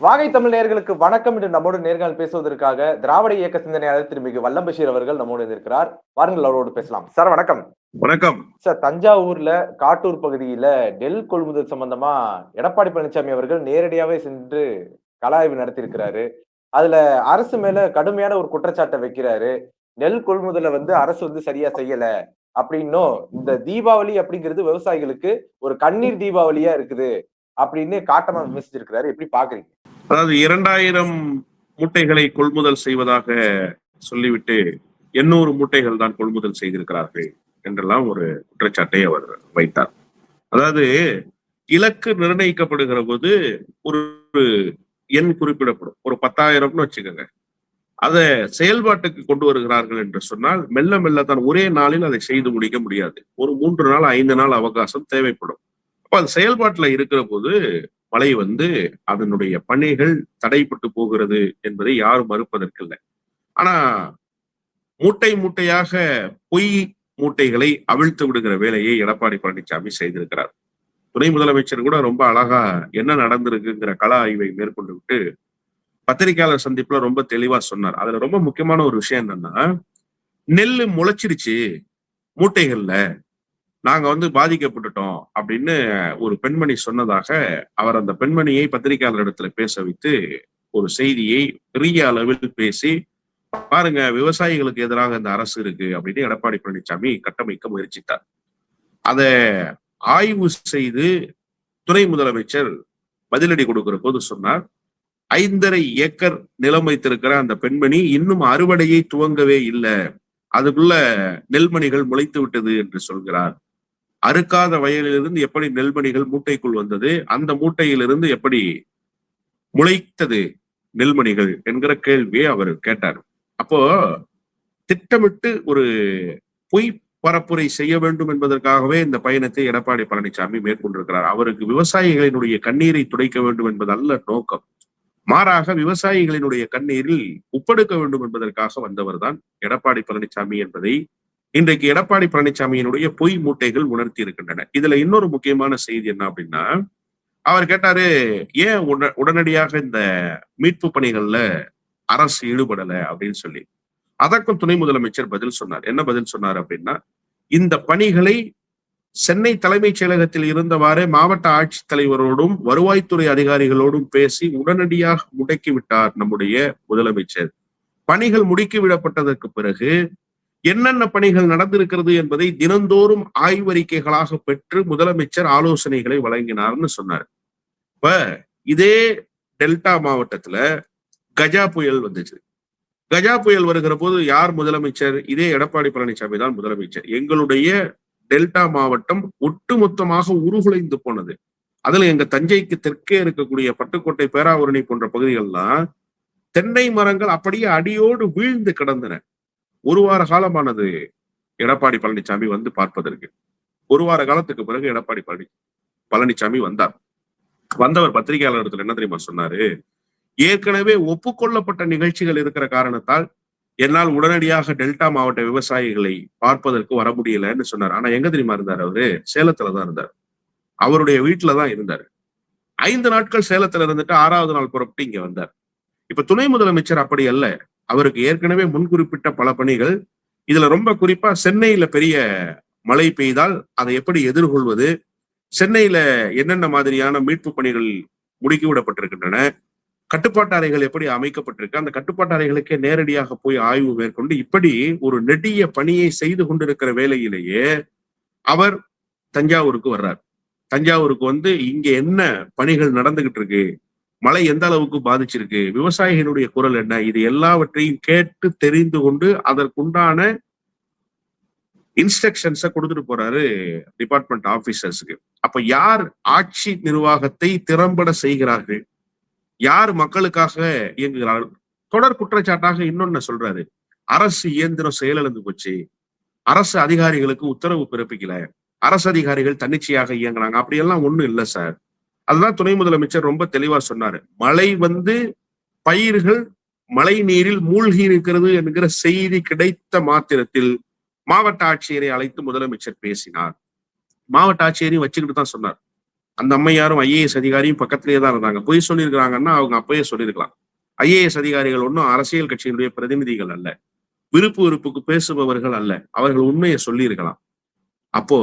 வாகை தமிழ் நேயர்களுக்கு வணக்கம் என்று நம்மோடு நேர்காணல் பேசுவதற்காக திராவிட இயக்க சிந்தனையாளர் திருமிகு வல்லம் பஷீர் அவர்கள் நம்மோடு இருக்கிறார். வாருங்கள் அவரோடு பேசலாம். சார் வணக்கம். வணக்கம் சார், தஞ்சாவூர்ல காட்டூர் பகுதியில நெல் கொள்முதல் சம்பந்தமா எடப்பாடி பழனிசாமி அவர்கள் நேரடியாவே சென்று கள ஆய்வு நடத்தியிருக்கிறாரு. அதுல அரசு மேல கடுமையான ஒரு குற்றச்சாட்டை வைக்கிறாரு. நெல் கொள்முதலை அரசு சரியா செய்யல அப்படின்னும், இந்த தீபாவளி அப்படிங்கிறது விவசாயிகளுக்கு ஒரு கண்ணீர் தீபாவளியா இருக்குது அப்படின்னு காட்டமா விமர்சிச்சிருக்கிறாரு. எப்படி பாக்குறீங்க? அதாவது 2000 மூட்டைகளை கொள்முதல் செய்வதாக சொல்லிவிட்டு 800 மூட்டைகள் தான் கொள்முதல் செய்திருக்கிறார்கள் என்றெல்லாம் ஒரு குற்றச்சாட்டை அவர் வைத்தார். அதாவது இலக்கு நிர்ணயிக்கப்படுகிற போது ஒரு எண் குறிப்பிடப்படும். ஒரு 10,000 வச்சுக்கோங்க. அதை செயல்பாட்டுக்கு கொண்டு வருகிறார்கள் என்று சொன்னால் மெல்ல மெல்ல தான் ஒரே நாளில் அதை செய்து முடிக்க முடியாது. ஒரு 3 நாள் 5 நாள் அவகாசம் தேவைப்படும். அப்ப அது செயல்பாட்டுல இருக்கிற போது மழை அதனுடைய பணிகள் தடைப்பட்டு போகிறது என்பதை யாரும் மறுப்பதற்கில்லை. ஆனா மூட்டை மூட்டையாக பொய் மூட்டைகளை அவிழ்த்து விடுகிற வேலையை எடப்பாடி பழனிசாமி செய்திருக்கிறார். துணை முதலமைச்சர் கூட ரொம்ப அழகா என்ன நடந்திருக்குங்கிற கள ஆய்வை மேற்கொண்டு விட்டு பத்திரிகையாளர் சந்திப்புல ரொம்ப தெளிவா சொன்னார். அதுல ரொம்ப முக்கியமான ஒரு விஷயம் என்னன்னா, நெல்லு முளைச்சிருச்சு மூட்டைகள்ல, நாங்க பாதிக்கப்பட்டுட்டோம் அப்படின்னு ஒரு பெண்மணி சொன்னதாக அவர் அந்த பெண்மணியை பத்திரிகையாளர் இடத்துல பேச வைத்து ஒரு செய்தியை பெரிய அளவில் பேசி, பாருங்க விவசாயிகளுக்கு எதிராக இந்த அரசு இருக்கு அப்படின்னு எடப்பாடி பழனிசாமி கட்டமைக்க முயற்சித்தார். அதை ஆய்வு செய்து துணை முதலமைச்சர் பதிலடி கொடுக்கிற போது சொன்னார், 5.5 ஏக்கர் நிலம் வைத்திருக்கிற அந்த பெண்மணி இன்னும் அறுவடையை துவங்கவே இல்லை, அதுக்குள்ள நெல்மணிகள் முளைத்து விட்டது என்று சொல்கிறார். அறுக்காத வயலிலிருந்து எப்படி நெல்மணிகள் மூட்டைக்குள் வந்தது, அந்த மூட்டையிலிருந்து எப்படி முளைத்தது நெல்மணிகள் என்கிற கேள்வியை அவர் கேட்டார். அப்போ திட்டமிட்டு ஒரு பொய் பரப்புரை செய்ய வேண்டும் என்பதற்காகவே இந்த பயணத்தை எடப்பாடி பழனிசாமி மேற்கொண்டிருக்கிறார். அவருக்கு விவசாயிகளினுடைய கண்ணீரை துடைக்க வேண்டும் என்பது அல்ல நோக்கம். மாறாக விவசாயிகளினுடைய கண்ணீரில் உப்பெடுக்க வேண்டும் என்பதற்காக வந்தவர் தான் எடப்பாடி பழனிசாமி என்பதை இன்றைக்கு எடப்பாடி பழனிசாமியினுடைய பொய் மூட்டைகள் உணர்த்தி இருக்கின்றன. இதுல இன்னொரு முக்கியமான செய்தி என்ன அப்படின்னா, அவர் கேட்டாரு, ஏன் உடனடியாக இந்த மீட்பு பணிகள்ல அரசு ஈடுபடல அப்படின்னு சொல்லி. அதற்கும் துணை முதலமைச்சர் பதில் சொன்னார். என்ன பதில் சொன்னார் அப்படின்னா, இந்த பணிகளை சென்னை தலைமைச் செயலகத்தில் இருந்தவாறே மாவட்ட ஆட்சித்தலைவரோடும் வருவாய்த்துறை அதிகாரிகளோடும் பேசி உடனடியாக முடக்கி விட்டார் நம்முடைய முதலமைச்சர். பணிகள் முடுக்கி விடப்பட்டதற்கு பிறகு என்னென்ன பணிகள் நடந்திருக்கிறது என்பதை தினந்தோறும் ஆய்வறிக்கைகளாக பெற்று முதலமைச்சர் ஆலோசனைகளை வழங்கினார்னு சொன்னார். இப்ப இதே டெல்டா மாவட்டத்துல கஜா புயல் வந்துச்சு. கஜா புயல் வருகிற போது யார் முதலமைச்சர்? இதே எடப்பாடி பழனிசாமி தான் முதலமைச்சர். எங்களுடைய டெல்டா மாவட்டம் ஒட்டுமொத்தமாக உருகுலைந்து போனது. அதுல எங்க தஞ்சைக்கு தெற்கே இருக்கக்கூடிய பட்டுக்கோட்டை, பேராவூரணி போன்ற பகுதிகள்லாம் தென்னை மரங்கள் அப்படியே அடியோடு வீழ்ந்து கிடந்தன. 1 வார காலமானது எடப்பாடி பழனிசாமி பார்ப்பதற்கு. 1 வார காலத்துக்கு பிறகு எடப்பாடி பழனிசாமி வந்தார். வந்தவர் பத்திரிகையாளர்கள் என்ன தெரியுமா சொன்னாரு, ஏற்கனவே ஒப்புக்கொள்ளப்பட்ட நிகழ்ச்சிகள் இருக்கிற காரணத்தால் என்னால் உடனடியாக டெல்டா மாவட்ட விவசாயிகளை பார்ப்பதற்கு வர முடியலன்னு சொன்னார். ஆனா எங்க தெரியுமா இருந்தார்? அவரு சேலத்துலதான் இருந்தார். அவருடைய வீட்டுலதான் இருந்தார். 5 நாட்கள் சேலத்துல இருந்துட்டு 6வது நாள் புறப்பட்டு இங்க வந்தார். இப்ப துணை முதலமைச்சர் அப்படி அல்ல. அவருக்கு ஏற்கனவே முன்குறிப்பிட்ட பல பணிகள், இதுல ரொம்ப குறிப்பா சென்னையில பெரிய மழை பெய்தால் அதை எப்படி எதிர்கொள்வது, சென்னையில என்னென்ன மாதிரியான மீட்பு பணிகள் முடுக்கிவிடப்பட்டிருக்கின்றன, கட்டுப்பாட்டு அறைகள் எப்படி அமைக்கப்பட்டிருக்கு, அந்த கட்டுப்பாட்டு அறைகளுக்கே நேரடியாக போய் ஆய்வு மேற்கொண்டு இப்படி ஒரு நெடிய பணியை செய்து கொண்டிருக்கிற வேளையிலேயே அவர் தஞ்சாவூருக்கு வர்றார். தஞ்சாவூருக்கு இங்க என்ன பணிகள் நடந்துகிட்டு இருக்கு, மழை எந்த அளவுக்கு பாதிச்சிருக்கு, விவசாயிகளுடைய குரல் என்ன, இது எல்லாவற்றையும் கேட்டு தெரிந்து கொண்டு அதற்குண்டான இன்ஸ்ட்ரக்ஷன்ஸை கொடுத்துட்டு போறாரு டிபார்ட்மெண்ட் ஆபீசர்ஸுக்கு. அப்ப யார் ஆட்சி நிர்வாகத்தை திறம்பட செய்கிறார்கள், யார் மக்களுக்காக இயங்குகிறார்கள்? தொடர் குற்றச்சாட்டாக இன்னொன்னு சொல்றாரு, அரசு இயந்திரம் செயலிழந்து போச்சு, அரசு அதிகாரிகளுக்கு உத்தரவு பிறப்பிக்கல, அரசு அதிகாரிகள் தன்னிச்சையாக இயங்குறாங்க. அப்படியெல்லாம் ஒண்ணும் இல்லை சார். அதுதான் துணை முதலமைச்சர் ரொம்ப தெளிவா சொன்னாரு. மழை பயிர்கள் மழை நீரில் மூழ்கி இருக்கிறது என்கிற செய்தி கிடைத்த மாத்திரத்தில் மாவட்ட ஆட்சியரை அழைத்து முதலமைச்சர் பேசினார். மாவட்ட ஆட்சியரையும் வச்சுக்கிட்டு தான் சொன்னார். அந்த அம்மையாரும் ஐஏஎஸ் அதிகாரியும் பக்கத்திலேயே தான் இருந்தாங்க. பொய் சொல்லியிருக்கிறாங்கன்னா அவங்க அப்பயே சொல்லியிருக்கலாம். ஐஏஎஸ் அதிகாரிகள் ஒன்றும் அரசியல் கட்சியினுடைய பிரதிநிதிகள் அல்ல, விருப்பு வெறுப்புக்கு பேசுபவர்கள் அல்ல. அவர்கள் உண்மையை சொல்லி இருக்கலாம். அப்போ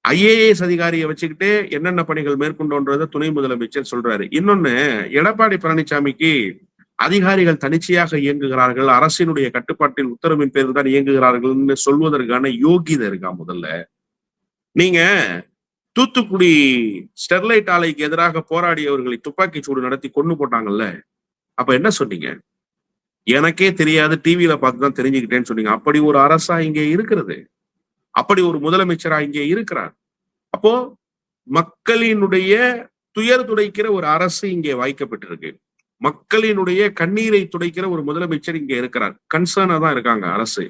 ஐஏஎஸ் அதிகாரியை வச்சுக்கிட்டே என்னென்ன பணிகள் மேற்கொண்டோன்றத துணை முதலமைச்சர் சொல்றாரு. இன்னொன்னு, எடப்பாடி பழனிசாமிக்கு அதிகாரிகள் தனிச்சையாக இயங்குகிறார்கள், அரசினுடைய கட்டுப்பாட்டில் உத்தரவின் பேரில் தான் இயங்குகிறார்கள்னு சொல்வதற்கான யோகிதை இருக்கா? முதல்ல நீங்க தூத்துக்குடி ஸ்டெர்லைட் ஆலைக்கு எதிராக போராடியவர்களை துப்பாக்கி சூடு நடத்தி கொண்டு போட்டாங்கல்ல, அப்ப என்ன சொன்னீங்க? எனக்கே தெரியாது, டிவியில பார்த்துதான் தெரிஞ்சுக்கிட்டேன்னு சொன்னீங்க. அப்படி ஒரு அரசா இங்கே இருக்கிறது, அப்படி ஒரு முதலமைச்சரா இங்கே இருக்கிறார். அப்போ மக்களினுடைய துயர் துடைக்கிற ஒரு அரசு இங்கே வாய்க்கப்பட்டிருக்கு. மக்களினுடைய கண்ணீரை துடைக்கிற ஒரு முதலமைச்சர் இங்கே இருக்கிறார். கன்சர்னா தான் இருக்காங்க அரசு.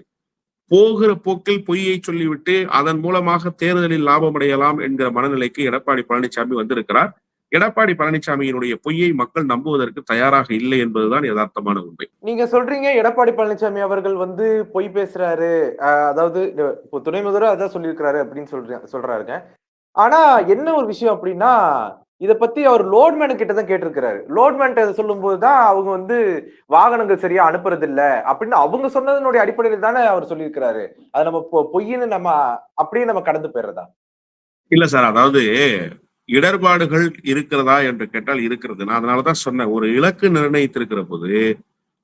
போகிற போக்கில் பொய்யை சொல்லிவிட்டு அதன் மூலமாக தேர்தலில் லாபம் அடையலாம் என்கிற மனநிலைக்கு எடப்பாடி பழனிசாமி வந்திருக்கிறார். எடப்பாடி பழனிசாமியினுடைய பொய்யை மக்கள் நம்புவதற்கு தயாராக இல்லை என்பதுதான் யதார்த்தமான உண்மை. நீங்க சொல்றீங்க எடப்பாடி பழனிசாமி அவர்கள் வந்து பொய் பேசுறாரு, அதாவது இப்போ துணை முதல்வர் அதான் சொல்லியிருக்கிறாரு அப்படின்னு சொல்றாருங்க. ஆனா என்ன ஒரு விஷயம் அப்படின்னா, இத பத்தி அவர் லோட்மேன் கிட்ட தான் கேட்டிருக்கிறாரு. லோட்மேன் சொல்லும் போதுதான் அவங்க வந்து வாகனங்கள் சரியா அனுப்புறது இல்ல அப்படின்னு அவங்க சொன்னதனுடைய அடிப்படையில் தானே அவர் சொல்லியிருக்கிறாரு. அது நம்ம பொய்ன்னு நம்ம அப்படியே நம்ம கடந்து போயிடுறதா? இல்ல சார், அதாவது இடர்பாடுகள் இருக்கிறதா என்று கேட்டால் இருக்கிறது. நான் அதனாலதான் சொன்னேன், ஒரு இலக்கு நிர்ணயித்திருக்கிற போது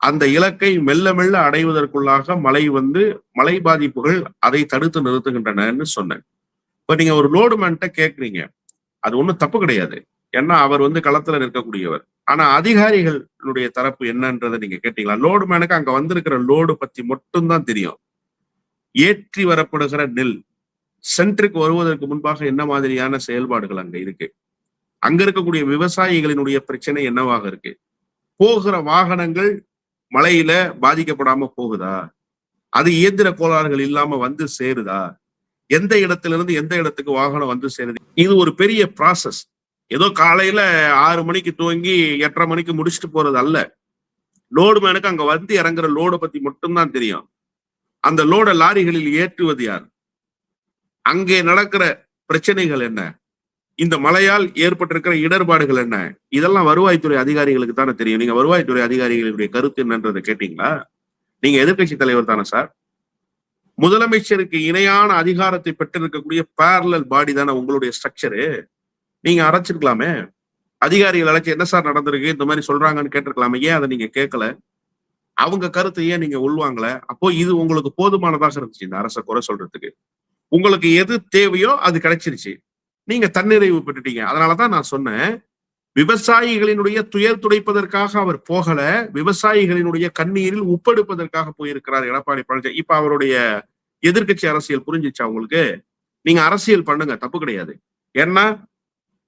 அந்த இலக்கை மெல்ல மெல்ல அடைவதற்குள்ளாக மழை பாதிப்புகள் அதை தடுத்து நிறுத்துகின்றனன்னு சொன்னேன். இப்ப நீங்க ஒரு லோடுமேன்ட்ட கேட்குறீங்க, அது ஒண்ணும் தப்பு கிடையாது. ஏன்னா அவர் களத்துல நிற்கக்கூடியவர். ஆனா அதிகாரிகளுடைய தரப்பு என்னன்றதை நீங்க கேட்டீங்களா? லோடுமேனுக்கு அங்க வந்திருக்கிற லோடு பத்தி மட்டும்தான் தெரியும். ஏற்றி வரப்படுகிற நெல் சென்ட்ருக்கு வருவதற்கு முன்பாக என்ன மாதிரியான செயல்பாடுகள் அங்க இருக்கு, அங்க இருக்கக்கூடிய விவசாயிகளினுடைய பிரச்சனை என்னவாக இருக்கு, போகிற வாகனங்கள் மழையில பாதிக்கப்படாம போகுதா, அது இயந்திர கோளாறுகள் இல்லாம வந்து சேருதா, எந்த இடத்திலிருந்து எந்த இடத்துக்கு வாகனம் வந்து சேருது, இது ஒரு பெரிய ப்ராசஸ். ஏதோ காலையில 6 மணிக்கு துவங்கி 8:30 மணிக்கு முடிச்சுட்டு போறது அல்ல. லோடுமேனுக்கு அங்க வந்து இறங்குற லோடை பத்தி மட்டும்தான் தெரியும். அந்த லோட லாரிகளில் ஏற்றுவது யார், அங்கே நடக்கிற பிரச்சனைகள் என்ன, இந்த மழையால் ஏற்பட்டிருக்கிற இடர்பாடுகள் என்ன, இதெல்லாம் வருவாய்த்துறை அதிகாரிகளுக்கு தானே தெரியும். நீங்க வருவாய்த்துறை அதிகாரிகளுடைய கருத்து என்னன்றதை கேட்டீங்களா? நீங்க எதிர்கட்சி தலைவர் தானே சார். முதலமைச்சருக்கு இணையான அதிகாரத்தை பெற்றிருக்கக்கூடிய பேரலல் பாடி தானே உங்களுடைய ஸ்ட்ரக்சரு. நீங்க அரைச்சிருக்கலாமே, அதிகாரிகள் அழைச்சி என்ன சார் நடந்திருக்கு இந்த மாதிரி சொல்றாங்கன்னு கேட்டிருக்கலாமே. ஏன் அதை நீங்க கேட்கல? அவங்க கருத்தை ஏன் நீங்க உள்வாங்கல? அப்போ இது உங்களுக்கு போதுமானதாக இருந்துச்சு இந்த அரசை குறை சொல்றதுக்கு. உங்களுக்கு எது தேவையோ அது கிடைச்சிருச்சு, நீங்க தன்னிறைவு பெற்றுட்டீங்க. அதனாலதான் நான் சொன்னேன், விவசாயிகளினுடைய துயர் துடைப்பதற்காக அவர் போகல, விவசாயிகளினுடைய கண்ணீரில் உப்பெடுப்பதற்காக போயிருக்கிறார் எடப்பாடி பழனிசாமி. இப்ப அவருடைய எதிர்கட்சி அரசியல் புரிஞ்சிச்சா உங்களுக்கு? நீங்க அரசியல் பண்ணுங்க, தப்பு கிடையாது. ஏன்னா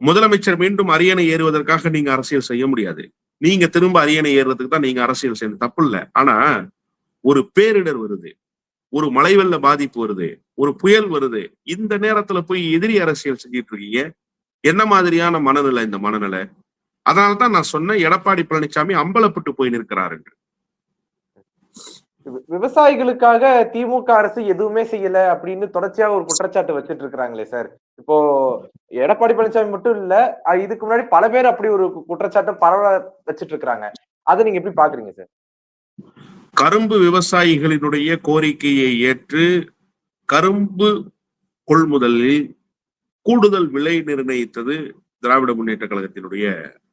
முதலமைச்சர் மீண்டும் அரியணை ஏறுவதற்காக நீங்க அரசியல் செய்ய முடியாது. நீங்க திரும்ப அரியணை ஏறுறதுக்கு தான் நீங்க அரசியல் செய்யணும், தப்பு இல்லை. ஆனா ஒரு பேரிடர் வருது, ஒரு மழை வெள்ள பாதிப்பு வருது, ஒரு புயல் வருது, இந்த நேரத்துல போய் எதிரி அரசியல் செஞ்சிட்டு இருக்கீங்க. என்ன மாதிரியான மனநிலை இந்த மனநிலை? அதனால்தான் நான் சொன்னேன், எடப்பாடி பழனிசாமி அம்பலப்பட்டு போய் நிற்கிறார் என்று. விவசாயிகளுக்காக திமுக அரசு எதுவுமே செய்யல அப்படின்னு தொடர்ச்சியா ஒரு குற்றச்சாட்டு வச்சிட்டு இருக்காங்களே சார். இப்போ எடப்பாடி பழனிசாமி மட்டும் இல்ல, இதுக்கு முன்னாடி பல பேர் அப்படி ஒரு குற்றச்சாட்டு பரவ வச்சிட்டு இருக்காங்க. அதை நீங்க எப்படி பாக்குறீங்க சார்? கரும்பு விவசாயிகளினுடைய கோரிக்கையை ஏற்று கரும்பு கொள்முதலில் கூடுதல் விலை நிர்ணயித்தது திராவிட முன்னேற்ற கழகத்தினுடைய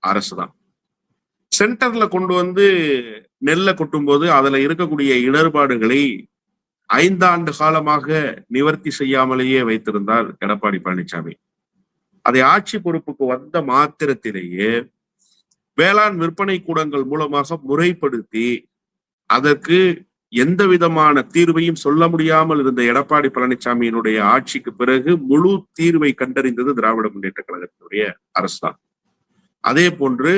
அரசுதான். சென்டர்ல கொண்டு வந்து நெல்லை கொட்டும் போது அதுல இருக்கக்கூடிய இடர்பாடுகளை 5 ஆண்டு காலமாக நிவர்த்தி செய்யாமலேயே வைத்திருந்தார் எடப்பாடி பழனிசாமி. அதை ஆட்சி பொறுப்புக்கு வந்த மாத்திரத்திலேயே வேளாண் விற்பனை கூடங்கள் மூலமாக முறைப்படுத்தி அதற்கு எந்த விதமான தீர்வையும் சொல்ல முடியாமல் இருந்த எடப்பாடி பழனிசாமியினுடைய ஆட்சிக்கு பிறகு முழு தீர்வை கண்டறிந்தது திராவிட முன்னேற்ற கழகத்தினுடைய அரசுதான். அதே போன்று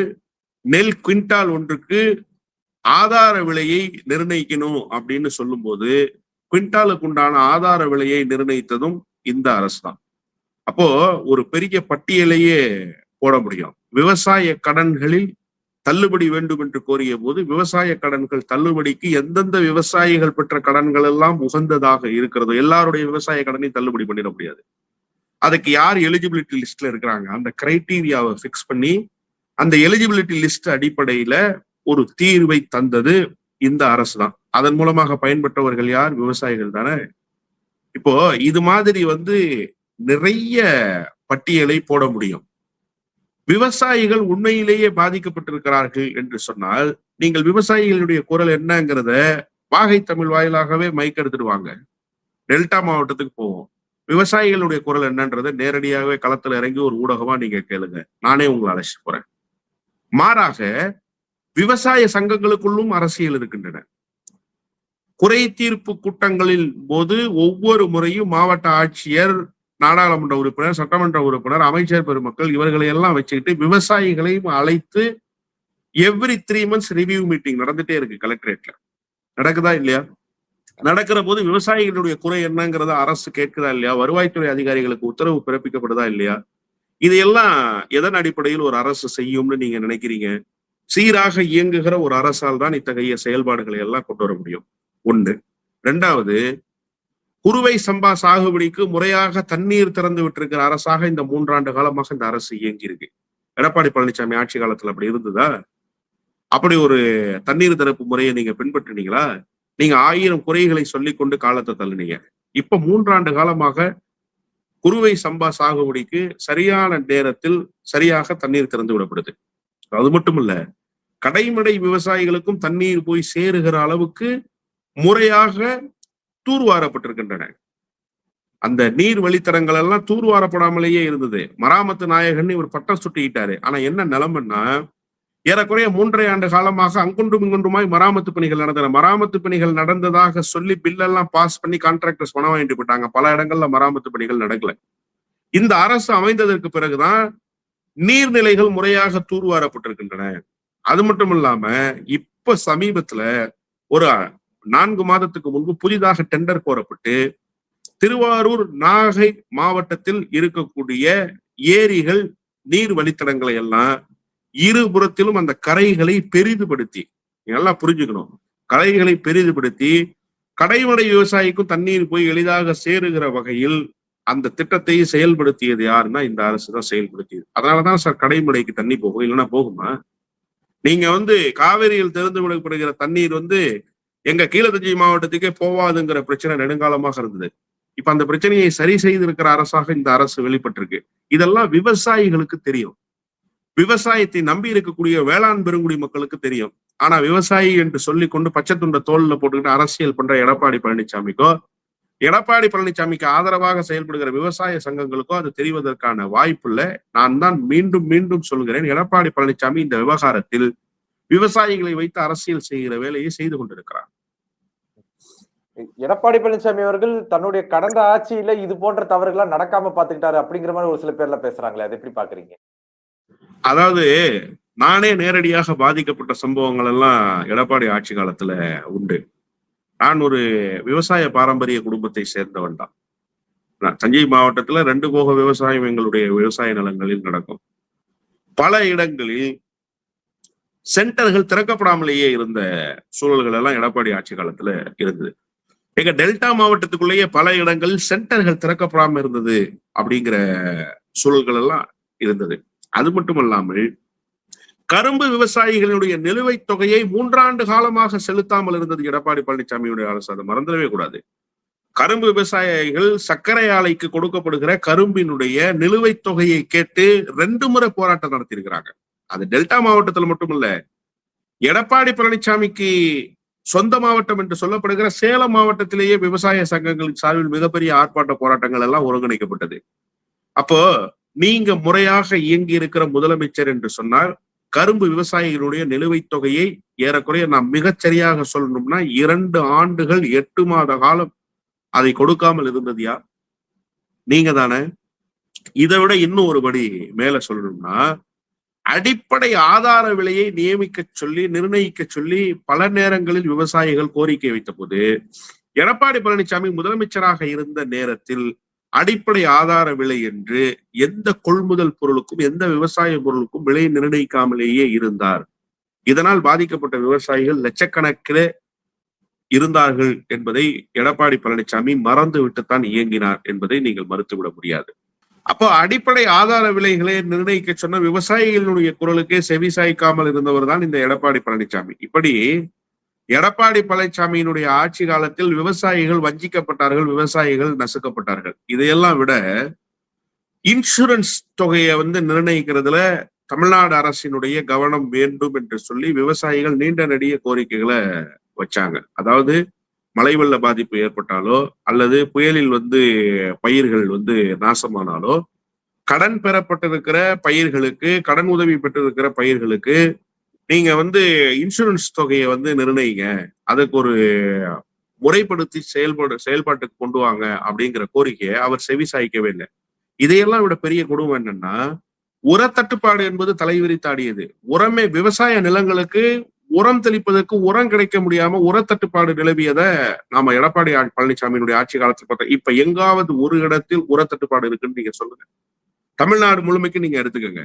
நெல் குவிண்டால் ஒன்றுக்கு ஆதார விலையை நிர்ணயிக்கணும் அப்படின்னு சொல்லும் போது குவிண்டாலுக்கு உண்டான ஆதார விலையை நிர்ணயித்ததும் இந்த அரசு தான். அப்போ ஒரு பெரிய பட்டியலையே போட முடியும். விவசாய கடன்களில் தள்ளுபடி வேண்டும் என்று கோரிய போது விவசாய கடன்கள் தள்ளுபடிக்கு எந்தெந்த விவசாயிகள் பெற்ற கடன்கள் எல்லாம் உகந்ததாக இருக்கிறதோ எல்லாருடைய விவசாய கடனையும் தள்ளுபடி பண்ணிட முடியாது. அதுக்கு யார் எலிஜிபிலிட்டி லிஸ்ட்ல இருக்கிறாங்க அந்த கிரைட்டீரியாவை பிக்ஸ் பண்ணி அந்த எலிஜிபிலிட்டி லிஸ்ட் அடிப்படையில ஒரு தீர்வை தந்தது இந்த அரசு தான். அதன் மூலமாக பயன்பெற்றவர்கள் யார்? விவசாயிகள் தானே. இப்போ இது மாதிரி நிறைய பட்டியலை போட முடியும். விவசாயிகள் உண்மையிலேயே பாதிக்கப்பட்டிருக்கிறார்கள் என்று சொன்னால் நீங்கள் விவசாயிகளுடைய குரல் என்னங்கிறத வாகை தமிழ் வாயிலாகவே மைக் எடுத்துடுவாங்க. டெல்டா மாவட்டத்துக்கு போவோம். விவசாயிகளுடைய குரல் என்னன்றதை நேரடியாகவே களத்துல இறங்கி ஒரு ஊடகமா நீங்க கேளுங்க. நானே உங்களை அழைச்சிட்டு போறேன். மாறாக விவசாய சங்கங்களுக்குள்ளும் அரசியல் இருக்கின்றன. குறை தீர்ப்பு கூட்டங்களில் போது ஒவ்வொரு முறையும் மாவட்ட ஆட்சியர், நாடாளுமன்ற உறுப்பினர், சட்டமன்ற உறுப்பினர், அமைச்சர் பெருமக்கள் இவர்களை எல்லாம் வச்சுக்கிட்டு விவசாயிகளையும் அழைத்து எவ்ரி 3 months ரிவ்யூ மீட்டிங் நடந்துட்டே இருக்கு கலெக்டரேட்ல. நடக்குதா இல்லையா? நடக்கிற போது விவசாயிகளுடைய குறை என்னங்கிறத அரசு கேட்குதா இல்லையா? வருவாய்த்துறை அதிகாரிகளுக்கு உத்தரவு பிறப்பிக்கப்படுதா இல்லையா? இதையெல்லாம் எதன் அடிப்படையில் ஒரு அரசு செய்யும்னு நீங்க நினைக்கிறீங்க? சீராக இயங்குகிற ஒரு அரசால் தான் இத்தகைய செயல்பாடுகளை எல்லாம் கொண்டு வர முடியும். ஒன்று. இரண்டாவது, குறுவை சம்பா சாகுபடிக்கு முறையாக தண்ணீர் திறந்து விட்டிருக்கிற அரசாக இந்த 3 ஆண்டு காலமாக இந்த அரசு இயங்கி இருக்கு. எடப்பாடி பழனிசாமி ஆட்சி காலத்துல அப்படி இருந்ததா? அப்படி ஒரு தண்ணீர் திறப்பு முறையை நீங்க பின்பற்றினீங்களா? நீங்க 1000 குறைகளை சொல்லிக் கொண்டு காலத்தை தள்ளினீங்க. இப்ப 3 ஆண்டு காலமாக குறுவை சம்பா சாகுபடிக்கு சரியான நேரத்தில் சரியாக தண்ணீர் திறந்து விடப்படுது. அது மட்டும் இல்ல, கடைமடை விவசாயிகளுக்கும் தண்ணீர் போய் சேருகிற அளவுக்கு முறையாக தூர்வாரப்பட்டிருக்கின்றன. அந்த நீர் வழித்தடங்கள் எல்லாம் தூர்வாரப்படாமலேயே இருந்தது. மராமத்து நாயகன் இவர் பட்டம் சுட்டிக்கிட்டாரு. ஆனா என்ன நிலைமைன்னா, ஏறக்குறைய 3.5 ஆண்டு காலமாக அங்குன்றும் இங்குன்றுமாய் மராமத்து பணிகள் நடந்தன. மராமத்து பணிகள் நடந்ததாக சொல்லி பில்லெல்லாம் பாஸ் பண்ணி கான்ட்ராக்டர்ஸ் பணம் வாங்கிட்டு போயிட்டாங்க. பல இடங்கள்ல மராமத்து பணிகள் நடக்கல. இந்த அரசு அமைந்ததற்கு பிறகுதான் நீர்நிலைகள் முறையாக தூர்வாரப்பட்டிருக்கின்றன. அது மட்டும் இல்லாம இப்ப சமீபத்துல ஒரு 4 மாதத்துக்கு முன்பு புதிதாக டெண்டர் கோரப்பட்டு திருவாரூர், நாகை மாவட்டத்தில் இருக்கக்கூடிய ஏரிகள், நீர் வழித்தடங்களை எல்லாம் இருபுறத்திலும் அந்த கரைகளை பெரிதுபடுத்தி, நல்லா புரிஞ்சுக்கணும், கரைகளை பெரிதுபடுத்தி கடைமடை விவசாயிக்கும் தண்ணீர் போய் எளிதாக சேருகிற வகையில் அந்த திட்டத்தை செயல்படுத்தியது யாருன்னா இந்த அரசு தான் செயல்படுத்தியது. அதனாலதான் சார் கடைமடைக்கு தண்ணி போகும், இல்லைன்னா போகுமா? நீங்க காவிரியில் திறந்து விடப்படுகிற தண்ணீர் எங்க கீழத்தஞ்சை மாவட்டத்துக்கே போவாதுங்கிற பிரச்சனை நெடுங்காலமாக இருந்தது. இப்ப அந்த பிரச்சனையை சரி செய்திருக்கிற அரசாக இந்த அரசு வெளிப்பட்டிருக்கு. இதெல்லாம் விவசாயிகளுக்கு தெரியும். விவசாயத்தை நம்பி இருக்கக்கூடிய வேளாண் பெருங்குடி மக்களுக்கு தெரியும். ஆனா விவசாயி என்று சொல்லிக் கொண்டு பச்சை துண்டை தோல்ல போட்டுக்கிட்டு அரசியல் பண்ற எடப்பாடி பழனிசாமிக்கு ஆதரவாக செயல்படுகிற விவசாய சங்கங்களுக்கோ அது தெரிவதற்கான வாய்ப்பு இல்லை. நான் தான் மீண்டும் மீண்டும் சொல்கிறேன், எடப்பாடி பழனிசாமி இந்த விவகாரத்தில் விவசாயிகளை வைத்து அரசியல் செய்கிற வேலையை செய்து கொண்டிருக்கிறார். எடப்பாடி பழனிசாமி அவர்கள் தன்னுடைய கடந்த ஆட்சியில இது போன்ற தவறுகள்லாம் நடக்காம பாத்துக்கிட்டாரு அப்படிங்கிற மாதிரி ஒரு சில பேர்ல பேசுறாங்களே, அதை எப்படி பாக்குறீங்க? அதாவது நானே நேரடியாக பாதிக்கப்பட்ட சம்பவங்கள் எல்லாம் எடப்பாடி ஆட்சி காலத்துல உண்டு. நான் ஒரு விவசாய பாரம்பரிய குடும்பத்தை சேர்ந்தவன் தான். தஞ்சை மாவட்டத்துல 2 போக விவசாயம் எங்களுடைய விவசாய நிலங்களில் நடக்கும். பல இடங்களில் சென்டர்கள் திறக்கப்படாமலேயே இருந்த சூழல்கள் எல்லாம் எடப்பாடி ஆட்சி காலத்துல இருந்தது. எங்க டெல்டா மாவட்டத்துக்குள்ளேயே பல இடங்களில் சென்டர்கள் திறக்கப்படாம இருந்தது அப்படிங்கிற சூழல்கள் எல்லாம் இருந்தது. அது மட்டுமல்லாமல் கரும்பு விவசாயிகளுடைய நிலுவைத் தொகையை 3 ஆண்டு காலமாக செலுத்தாமல் இருந்தது எடப்பாடி பழனிசாமியுடைய அரசு. அதை மறந்துடவே கூடாது. கரும்பு விவசாயிகள் சர்க்கரை ஆலைக்கு கொடுக்கப்படுகிற கரும்பினுடைய நிலுவைத் தொகையை கேட்டு 2 முறை போராட்டம் நடத்தியிருக்கிறாங்க. அது டெல்டா மாவட்டத்தில் மட்டும் இல்ல, எடப்பாடி பழனிசாமிக்கு சொந்த மாவட்டம் என்று சொல்லப்படுகிற சேலம் மாவட்டத்திலேயே விவசாய சங்கங்களின் சார்பில் மிகப்பெரிய ஆர்ப்பாட்ட போராட்டங்கள் எல்லாம் ஒருங்கிணைக்கப்பட்டது. அப்போ நீங்க முறையாக இயங்கி இருக்கிற முதலமைச்சர் என்று சொன்னால் கரும்பு விவசாயிகளுடைய நிலுவைத் தொகையை ஏறக்குறைய நாம் மிகச்சரியாக சொல்லணும்னா 2 ஆண்டுகள் 8 மாத காலம் அதை கொடுக்காமல் இருந்தது யார்? நீங்க தானே. இதை விட இன்னும் ஒருபடி மேல சொல்லணும்னா, அடிப்படை ஆதார விலையை நிர்ணயிக்க சொல்லி பல நேரங்களில் விவசாயிகள் கோரிக்கை வைத்த போது எடப்பாடி பழனிசாமி முதலமைச்சராக இருந்த நேரத்தில் அடிப்படை ஆதார விலை என்று எந்த கொள்முதல் பொருளுக்கும் எந்த விவசாய பொருளுக்கும் விலை நிர்ணயிக்காமலேயே இருந்தார். இதனால் பாதிக்கப்பட்ட விவசாயிகள் லட்சக்கணக்கிலே இருந்தார்கள் என்பதை எடப்பாடி பழனிசாமி மறந்து விட்டுத்தான் இயங்கினார் என்பதை நீங்கள் மறுத்துவிட முடியாது. அப்போ அடிப்படை ஆதார விலைகளை நிர்ணயிக்க சொன்ன விவசாயிகளுடைய குரலுக்கே செவி சாய்க்காமல் இருந்தவர் தான் இந்த எடப்பாடி பழனிசாமி. இப்படி எடப்பாடி பழனிசாமியினுடைய ஆட்சி காலத்தில் விவசாயிகள் வஞ்சிக்கப்பட்டார்கள், விவசாயிகள் நசுக்கப்பட்டார்கள். இதையெல்லாம் விட இன்சூரன்ஸ் தொகையை நிர்ணயிக்கிறதுல தமிழ்நாடு அரசினுடைய கவனம் வேண்டும் என்று சொல்லி விவசாயிகள் நீண்ட நெடிய கோரிக்கைகளை வச்சாங்க. அதாவது மழை வெள்ள பாதிப்பு ஏற்பட்டாலோ அல்லது புயலில் பயிர்கள் நாசமானாலோ கடன் பெறப்பட்டிருக்கிற பயிர்களுக்கு, கடன் உதவி பெற்றிருக்கிற பயிர்களுக்கு நீங்க இன்சூரன்ஸ் தொகையை நிர்ணயிங்க, அதுக்கு ஒரு முறைப்படுத்தி செயல்பாட்டுக்கு கொண்டு வாங்க அப்படிங்கிற கோரிக்கையை அவர் செவி சாய்க்கவே இல்லை. இதையெல்லாம் விட பெரிய கொடுமை என்னன்னா, உர தட்டுப்பாடு என்பது தலைவிரித்தாடியது. உரமே விவசாய நிலங்களுக்கு உரம் தெளிப்பதற்கு உரம் கிடைக்க முடியாம உர தட்டுப்பாடு நிலவியதை நாம எடப்பாடி பழனிசாமியினுடைய ஆட்சி காலத்தில் பார்த்தோம். இப்ப எங்காவது ஒரு இடத்தில் உர தட்டுப்பாடு இருக்குன்னு நீங்க சொல்லுங்க. தமிழ்நாடு முழுமைக்கு நீங்க எடுத்துக்கோங்க.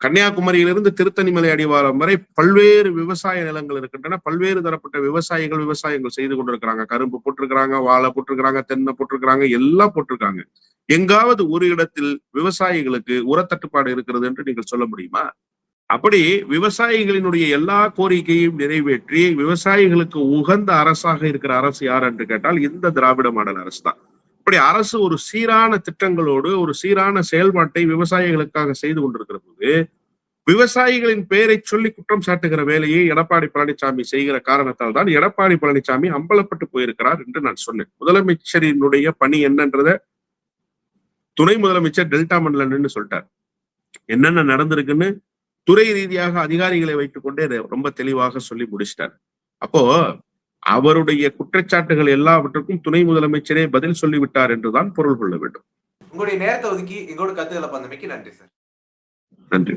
கன்னியாகுமரியிலிருந்து திருத்தணிமலை அடிவாரம் வரை பல்வேறு விவசாய நிலங்கள் இருக்கின்றன. பல்வேறு தரப்பட்ட விவசாயங்கள் செய்து கொண்டிருக்கிறாங்க. கரும்பு போட்டிருக்கிறாங்க, வாழை போட்டிருக்கிறாங்க, தென்னை போட்டிருக்கிறாங்க, எல்லாம் போட்டிருக்காங்க. எங்காவது ஒரு இடத்தில் விவசாயிகளுக்கு உர தட்டுப்பாடு இருக்கிறது என்று நீங்கள் சொல்ல முடியுமா? அப்படி விவசாயிகளினுடைய எல்லா கோரிக்கையும் நிறைவேற்றி விவசாயிகளுக்கு உகந்த அரசாக இருக்கிற அரசு யார் என்று கேட்டால் இந்த திராவிட மாடல் அரசு தான். இப்படி அரசு ஒரு சீரான திட்டங்களோடு ஒரு சீரான செயல்பாட்டை விவசாயிகளுக்காக செய்து கொண்டிருக்கிற போது விவசாயிகளின் பெயரை சொல்லி குற்றம் சாட்டுகிற வேலையை எடப்பாடி பழனிசாமி செய்கிற காரணத்தால் தான் எடப்பாடி பழனிசாமி அம்பலப்பட்டு போயிருக்கிறார் என்று நான் சொன்னேன். முதலமைச்சரினுடைய பணி என்னன்றத துணை முதலமைச்சர் டெல்டா மண்டலன்னு சொல்லிட்டார். என்னென்ன நடந்திருக்குன்னு துறை ரீதியாக அதிகாரிகளை வைத்துக் கொண்டே ரொம்ப தெளிவாக சொல்லி முடிச்சிட்டார். அப்போ அவருடைய குற்றச்சாட்டுகள் எல்லாவற்றுக்கும் துணை முதலமைச்சரே பதில் சொல்லிவிட்டார் என்றுதான் பொருள் கொள்ள வேண்டும். உங்களுடைய நேரத்தை ஒதுக்கி எங்களோட கருத்துக்களை பந்தமைக்கு நன்றி சார். நன்றி.